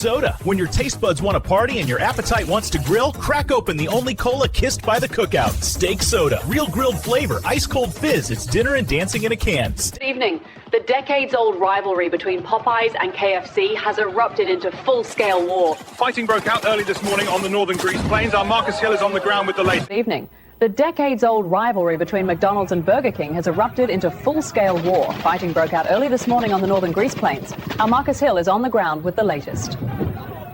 Soda. When your taste buds want to party and your appetite wants to grill, crack open the only cola kissed by the cookout. Steak Soda. Real grilled flavor, ice cold fizz. It's dinner and dancing in a can. Good evening. The decades-old rivalry between Popeyes and KFC has erupted into full-scale war. Fighting broke out early this morning on the northern Greece Plains. Our Marcus Hill is on the ground with the latest. Good evening. The decades-old rivalry between McDonald's and Burger King has erupted into full-scale war. Fighting broke out early this morning on the northern Greece Plains. Our Marcus Hill is on the ground with the latest.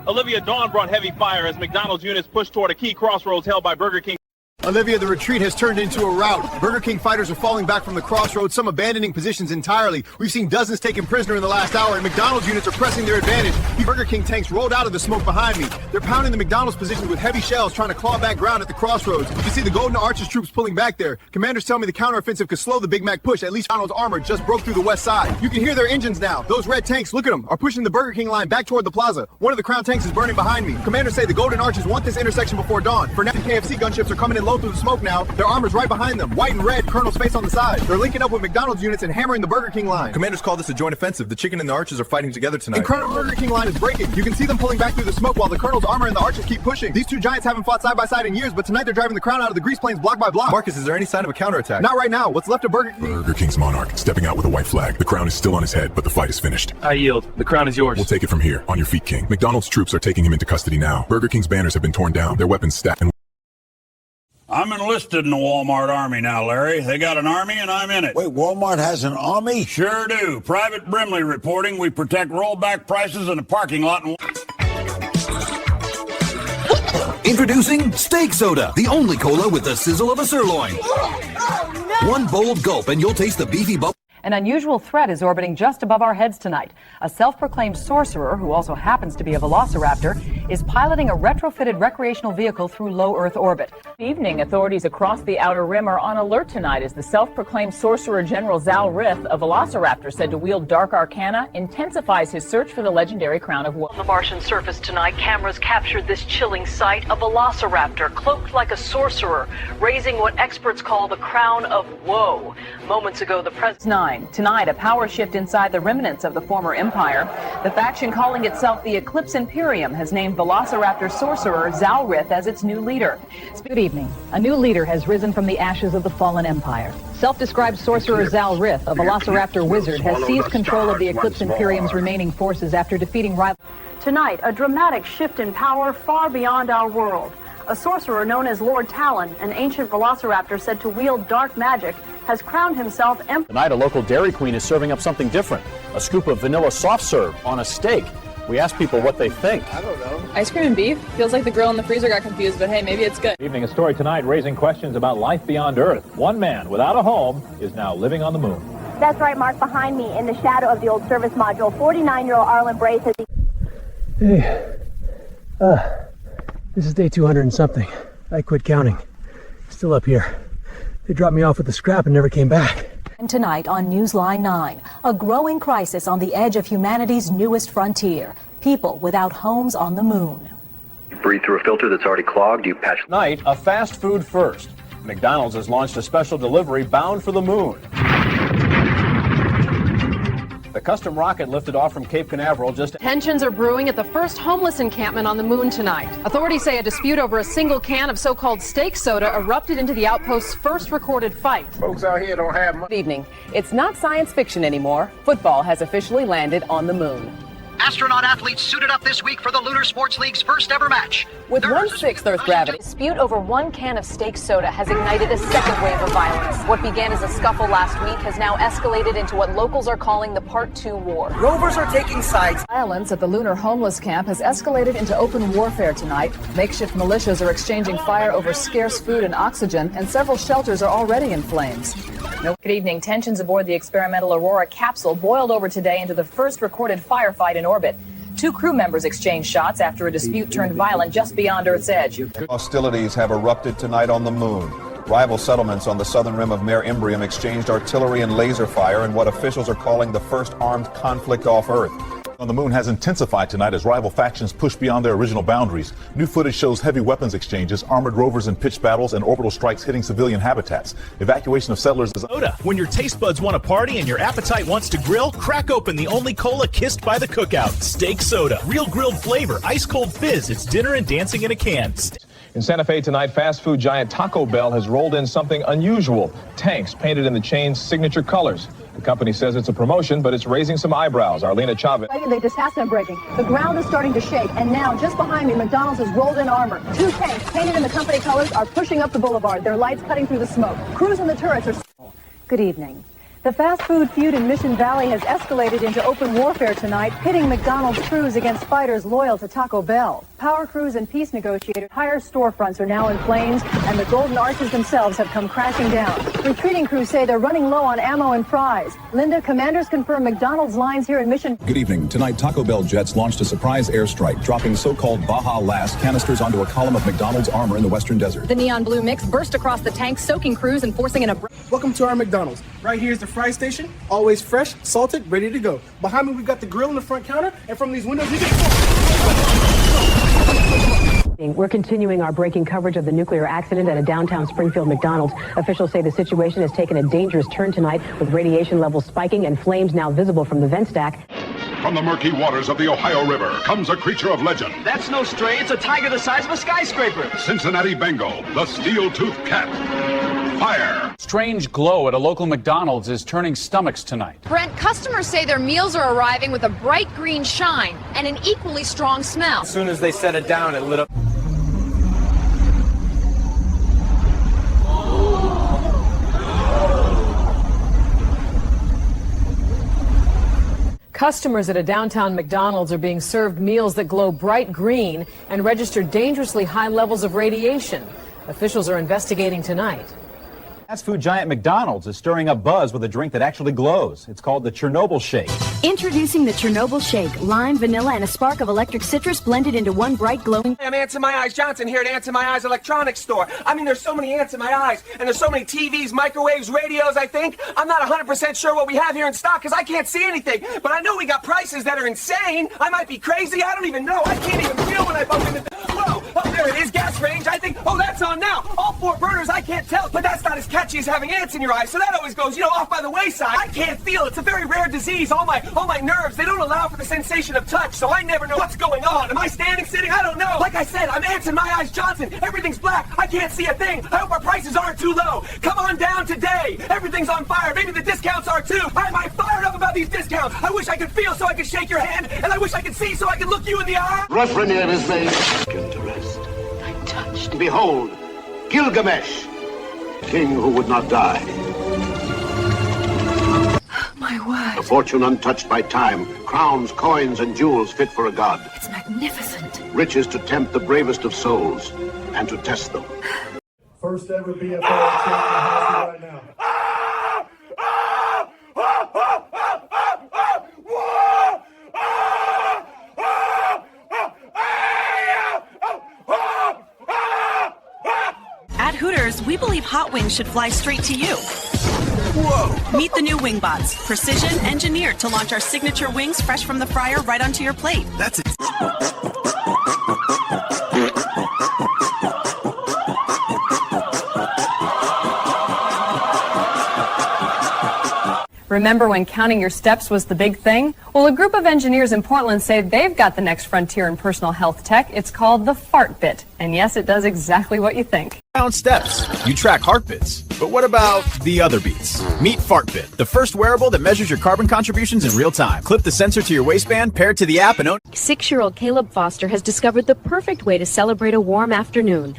Olivia, dawn brought heavy fire as McDonald's units pushed toward a key crossroads held by Burger King. Olivia, the retreat has turned into a rout. Burger King fighters are falling back from the crossroads, some abandoning positions entirely. We've seen dozens taken prisoner in the last hour, and McDonald's units are pressing their advantage. Burger King tanks rolled out of the smoke behind me. They're pounding the McDonald's positions with heavy shells, trying to claw back ground at the crossroads. You can see the Golden Arches troops pulling back there. Commanders tell me the counteroffensive could slow the Big Mac push. At least McDonald's armor just broke through the west side. You can hear their engines now. Those red tanks, look at them, are pushing the Burger King line back toward the plaza. One of the Crown tanks is burning behind me. Commanders say the Golden Arches want this intersection before dawn. For now, KFC gunships are coming in low through the smoke now. Their armor's right behind them. White and red, Colonel's face on the side. They're linking up with McDonald's units and hammering the Burger King line. Commanders call this a joint offensive. The chicken and the archers are fighting together tonight. And Colonel's Burger King line is breaking. You can see them pulling back through the smoke while the Colonel's armor and the archers keep pushing. These two giants haven't fought side by side in years, but tonight they're driving the Crown out of the Grease Plains block by block. Marcus, is there any sign of a counterattack? Not right now. What's left of Burger King? Burger King's monarch stepping out with a white flag. The crown is still on his head, but the fight is finished. I yield. The crown is yours. We'll take it from here. On your feet, King. McDonald's troops are taking him into custody now. Burger King's banners have been torn down. Their weapons stacked. I'm enlisted in the Walmart Army now, Larry. They got an army and I'm in it. Wait, Walmart has an army? Sure do. Private Brimley reporting we protect rollback prices in the parking lot. Introducing Steak Soda, the only cola with the sizzle of a sirloin. Oh, no. One bold gulp and you'll taste the beefy bubble. An unusual threat is orbiting just above our heads tonight. A self-proclaimed sorcerer, who also happens to be a velociraptor, is piloting a retrofitted recreational vehicle through low Earth orbit. This evening, authorities across the Outer Rim are on alert tonight as the self-proclaimed sorcerer General Zal Rith, a velociraptor said to wield dark arcana, intensifies his search for the legendary crown of woe. On the Martian surface tonight, cameras captured this chilling sight, a velociraptor cloaked like a sorcerer, raising what experts call the crown of woe. Moments ago, the president... Tonight, a power shift inside the remnants of the former empire. The faction calling itself the Eclipse Imperium has named velociraptor sorcerer Zal Rith as its new leader. Good evening. A new leader has risen from the ashes of the fallen empire. Self-described sorcerer Zal Rith, a velociraptor wizard, has seized control of the Eclipse Imperium's remaining forces after defeating rivals. Tonight, a dramatic shift in power far beyond our world. A sorcerer known as Lord Talon, an ancient velociraptor said to wield dark magic, has crowned himself emperor. Tonight, a local Dairy Queen is serving up something different. A scoop of vanilla soft serve on a steak. We asked people what they think. I don't know. Ice cream and beef? Feels like the grill in the freezer got confused, but hey, maybe it's good. Evening, a story tonight raising questions about life beyond Earth. One man without a home is now living on the moon. That's right, Mark. Behind me, in the shadow of the old service module, 49-year-old Arlen Brace has... Hey, this is day 200 and something. I quit counting. Still up here. They dropped me off with the scrap and never came back. And tonight on Newsline 9, a growing crisis on the edge of humanity's newest frontier. People without homes on the moon. You breathe through a filter that's already clogged, you patch... Tonight, a fast food first. McDonald's has launched a special delivery bound for the moon. The custom rocket lifted off from Cape Canaveral just... Tensions are brewing at the first homeless encampment on the moon tonight. Authorities say a dispute over a single can of so-called steak soda erupted into the outpost's first recorded fight. Folks out here don't have much. Good evening. It's not science fiction anymore. Football has officially landed on the moon. Astronaut athletes suited up this week for the Lunar Sports League's first ever match. With 1/6 Earth gravity, dispute over one can of steak soda has ignited a second wave of violence. What began as a scuffle last week has now escalated into what locals are calling the Part 2 war. Rovers are taking sides. Violence at the lunar homeless camp has escalated into open warfare tonight. Makeshift militias are exchanging fire over scarce food and oxygen, and several shelters are already in flames. Good evening. Tensions aboard the experimental Aurora capsule boiled over today into the first recorded firefight in orbit. 2 crew members exchanged shots after a dispute turned violent just beyond Earth's edge. Hostilities have erupted tonight on the moon. Rival settlements on the southern rim of Mare Imbrium exchanged artillery and laser fire in what officials are calling the first armed conflict off Earth. On the moon has intensified tonight as rival factions push beyond their original boundaries. New footage shows heavy weapons exchanges, armored rovers in pitched battles, and orbital strikes hitting civilian habitats. Evacuation of settlers is... Soda. When your taste buds want to party and your appetite wants to grill, crack open the only cola kissed by the cookout. Steak Soda. Real grilled flavor, ice cold fizz. It's dinner and dancing in a can. In Santa Fe tonight, fast food giant Taco Bell has rolled in something unusual. Tanks painted in the chain's signature colors. The company says it's a promotion, but it's raising some eyebrows. Arlena Chavez. They just have them breaking. The ground is starting to shake, and now, just behind me, McDonald's has rolled in armor. 2 tanks painted in the company colors are pushing up the boulevard, their lights cutting through the smoke. Crews in the turrets are... Good evening. The fast food feud in Mission Valley has escalated into open warfare tonight, pitting McDonald's crews against fighters loyal to Taco Bell. Power crews and peace negotiators. Entire storefronts are now in flames, and the golden arches themselves have come crashing down. Retreating crews say they're running low on ammo and fries. Linda, commanders confirm McDonald's lines here in Mission... Good evening. Tonight, Taco Bell jets launched a surprise airstrike, dropping so-called Baja Blast canisters onto a column of McDonald's armor in the western desert. The neon blue mix burst across the tank, soaking crews and forcing an... Welcome to our McDonald's. Right here is the fry station, always fresh, salted, ready to go. Behind me, we've got the grill in the front counter, and from these windows, you can... We're continuing our breaking coverage of the nuclear accident at a downtown Springfield McDonald's. Officials say the situation has taken a dangerous turn tonight, with radiation levels spiking and flames now visible from the vent stack. From the murky waters of the Ohio River comes a creature of legend. That's no stray, it's a tiger the size of a skyscraper. Cincinnati Bengal, the steel-toothed cat. Fire. Strange glow at a local McDonald's is turning stomachs tonight. Brent, customers say their meals are arriving with a bright green shine and an equally strong smell. As soon as they set it down, it lit up. Customers at a downtown McDonald's are being served meals that glow bright green and register dangerously high levels of radiation. Officials are investigating tonight. Fast food giant McDonald's is stirring up buzz with a drink that actually glows. It's called the Chernobyl Shake. Introducing the Chernobyl Shake. Lime, vanilla, and a spark of electric citrus blended into one bright glowing... I'm Ants in My Eyes Johnson here at Ants in My Eyes Electronics Store. I mean, there's so many ants in my eyes, and there's so many TVs, microwaves, radios, I think. I'm not 100% sure what we have here in stock because I can't see anything. But I know we got prices that are insane. I might be crazy. I don't even know. I can't even feel when I bump into... Whoa! Oh, there it is. Gas range. I think... Oh, that's on now. All 4 burners. I can't tell. But that's not as catchy as having ants in your eyes, so that always goes, off by the wayside. I can't feel. It's a very rare disease. All my nerves, they don't allow for the sensation of touch, so I never know what's going on. Am I standing, sitting? I don't know. Like I said, I'm Ants in My Eyes Johnson. Everything's black. I can't see a thing. I hope our prices aren't too low. Come on down today. Everything's on fire. Maybe the discounts are too. I'm fired up about these discounts. I wish I could feel so I could shake your hand, and I wish I could see so I could look you in the eye. Refrain is made. Skill to rest. I touched. Behold, Gilgamesh, king who would not die. My word. A fortune untouched by time, crowns, coins, and jewels fit for a god. It's magnificent. Riches to tempt the bravest of souls and to test them. First ever BFL right now. At Hooters, we believe hot wings should fly straight to you. Whoa! Meet the new WingBots, precision engineered to launch our signature wings fresh from the fryer right onto your plate. That's it. Remember when counting your steps was the big thing? Well, a group of engineers in Portland say they've got the next frontier in personal health tech. It's called the FartBit. And yes, it does exactly what you think. Count steps. You track heartbeats. But what about the other beats? Meet FartBit, the first wearable that measures your carbon contributions in real time. Clip the sensor to your waistband, pair it to the app, and own... 6-year-old Caleb Foster has discovered the perfect way to celebrate a warm afternoon.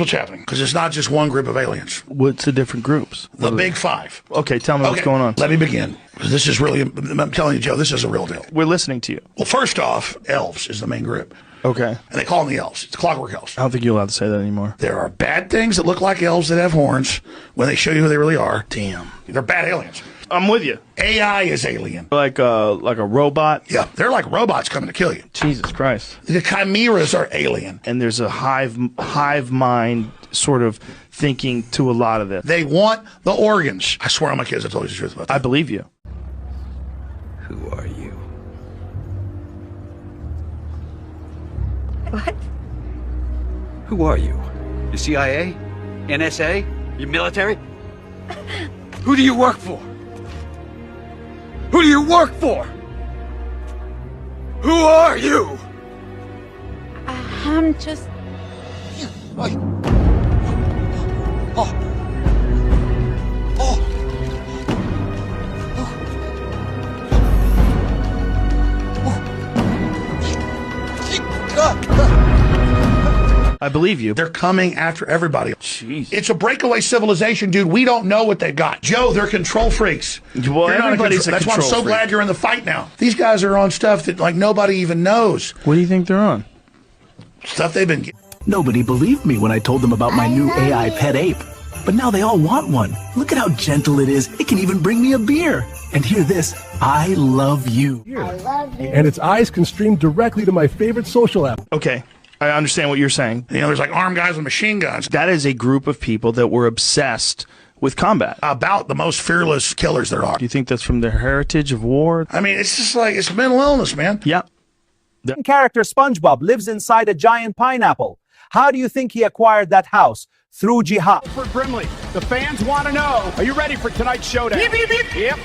what's happening, because it's not just one group of aliens. What's the different groups? The big five. Okay, tell me what's going on. Let me begin. This is really, I'm telling you, Joe, this is a real deal. We're listening to you. Well, first off, elves is the main group. Okay. And they call them the elves. It's clockwork elves. I don't think you're allowed to say that anymore. There are bad things that look like elves that have horns when they show you who they really are. Damn. They're bad aliens. I'm with you. AI is alien. Like a robot? Yeah, they're like robots coming to kill you. Jesus Christ. The chimeras are alien. And there's a hive mind sort of thinking to a lot of this. They want the organs. I swear on my kids I told you the truth about that. I believe you. Who are you? What? Who are you? The CIA? NSA? Your military? Who do you work for? Who do you work for? Who are you? I'm just... I believe you. They're coming after everybody. Jeez. It's a breakaway civilization, dude. We don't know what they've got. Joe, they're control freaks. Well, everybody's a That's why I'm so control freak. glad you're in the fight now. These guys are on stuff that like nobody even knows. What do you think they're on? Stuff they've been getting. Nobody believed me when I told them about my new AI pet ape. But now they all want one. Look at how gentle it is. It can even bring me a beer. And hear this, I love you. I love you. And its eyes can stream directly to my favorite social app. Okay. I understand what you're saying. You know, there's like armed guys with machine guns. That is a group of people that were obsessed with combat. About the most fearless killers there are. Do you think that's from their heritage of war? I mean, it's just like, it's mental illness, man. Yeah. The character SpongeBob lives inside a giant pineapple. How do you think he acquired that house? Through jihad. For Brimley, the fans want to know, are you ready for tonight's showdown? Yep.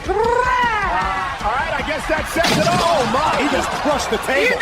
All right, I guess that says it all. Oh, my. He just crushed the table.